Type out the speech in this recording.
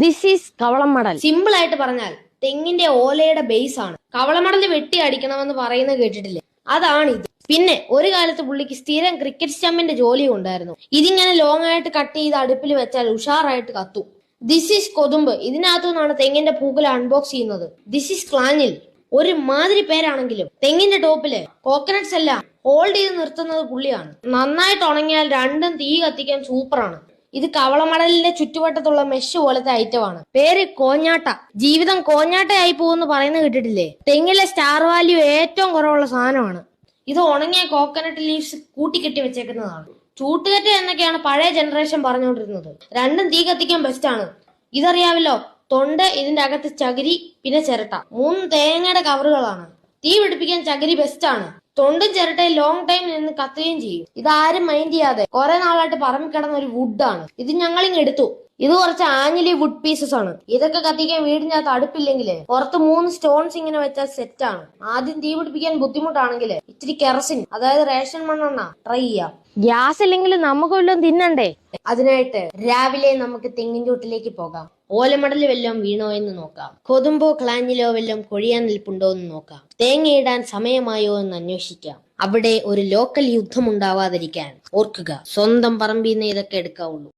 This is കവളമടൽ. Simple ആയിട്ട് പറഞ്ഞാൽ തെങ്ങിന്റെ ഓലയുടെ ബേസ് ആണ്. കവളമടല് വെട്ടി അടിക്കണമെന്ന് പറയുന്നത് കേട്ടിട്ടില്ലേ? അതാണ് ഇത്. പിന്നെ ഒരു കാലത്ത് പുള്ളിക്ക് സ്ഥിരം ക്രിക്കറ്റ് സ്റ്റമ്പിന്റെ ജോലി ഉണ്ടായിരുന്നു. ഇതിങ്ങനെ ലോങ് ആയിട്ട് കട്ട് ചെയ്ത് അടുപ്പിൽ വെച്ചാൽ ഉഷാറായിട്ട് കത്തും. ദിസ് ഈസ് കൊതുമ്പ്. ഇതിനകത്തു നിന്നാണ് തെങ്ങിന്റെ പൂക്കുല അൺബോക്സ് ചെയ്യുന്നത്. ദിസ് ഈസ് ക്ലാഞ്ഞിൽ. ഒരു മാതിരി പേരാണെങ്കിലും തെങ്ങിന്റെ ടോപ്പില് കോക്കനട്ട്സ് എല്ലാം ഹോൾഡ് ചെയ്ത് നിർത്തുന്നത് പുള്ളിയാണ്. നന്നായിട്ട് ഉണങ്ങിയാൽ രണ്ടും തീ കത്തിക്കാൻ സൂപ്പറാണ്. ഇത് കവളമടലിന്റെ ചുറ്റുവട്ടത്തുള്ള മെഷ് പോലത്തെ ഐറ്റമാണ്. പേര് കോഞ്ഞാട്ട. ജീവിതം കോഞ്ഞാട്ടയായി പോകുമെന്ന് പറയുന്നത് കേട്ടിട്ടില്ലേ? തെങ്ങിലെ സ്റ്റാർ വാല്യൂ ഏറ്റവും കുറവുള്ള സാധനമാണ്. ഇത് ഉണങ്ങിയ കോക്കനട്ട് ലീവ്സ് കൂട്ടിക്കെട്ടി വെച്ചേക്കുന്നതാണ്. ചൂട്ടുകെട്ട് എന്നൊക്കെയാണ് പഴയ ജനറേഷൻ പറഞ്ഞുകൊണ്ടിരുന്നത്. രണ്ടും തീ കത്തിക്കാൻ ബെസ്റ്റ് ആണ്. ഇതറിയാമല്ലോ. തൊണ്ട്, ഇതിന്റെ അകത്ത് ചകിരി, പിന്നെ ചിരട്ട. 3 തേങ്ങയുടെ കവറുകളാണ്. തീ പിടിപ്പിക്കാൻ ചകിരി ബെസ്റ്റ് ആണ്. തൊണ്ടും ചിരട്ടയും ലോങ് ടൈം നിന്ന് കത്തുകയും ചെയ്യും. ഇതാരും മൈൻഡ് ചെയ്യാതെ കുറെ നാളായിട്ട് പറമ്പിൽ കിടന്ന ഒരു വുഡാണ്. ഇത് ഞങ്ങളിങ് എടുത്തു. ഇത് കുറച്ച് ആഞ്ഞിലി വുഡ് പീസസ് ആണ്. ഇതൊക്കെ കത്തിക്കാൻ വീടിനകത്ത് അടുപ്പില്ലെങ്കില് പുറത്ത് 3 സ്റ്റോൺസ് ഇങ്ങനെ വെച്ചാൽ സെറ്റ് ആണ്. ആദ്യം തീ പിടിപ്പിക്കാൻ ബുദ്ധിമുട്ടാണെങ്കിൽ ഇത്തിരി കെറസിൻ, അതായത് റേഷൻ മണ്ണെണ്ണ ട്രൈ ചെയ്യാം. ഗ്യാസ് ഇല്ലെങ്കിൽ നമുക്ക് വല്ലതും തിന്നണ്ടേ? അതിനായിട്ട് രാവിലെ നമുക്ക് തെങ്ങിൻ ചോട്ടിലേക്ക് പോകാം. ഓലമടല് വല്ലതും വീണോ എന്ന് നോക്കാം. കൊതുമ്പോ ക്ലാഞ്ഞിലോ വല്ലതും കൊഴിയാൻ നിൽപ്പുണ്ടോ എന്ന് നോക്കാം. തേങ്ങയിടാൻ സമയമായോ എന്ന് അന്വേഷിക്കാം. അവിടെ ഒരു ലോക്കൽ യുദ്ധം ഉണ്ടാവാതിരിക്കാൻ ഓർക്കുക, സ്വന്തം പറമ്പിൽ നിന്ന് ഇതൊക്കെ എടുക്കാവുള്ളൂ.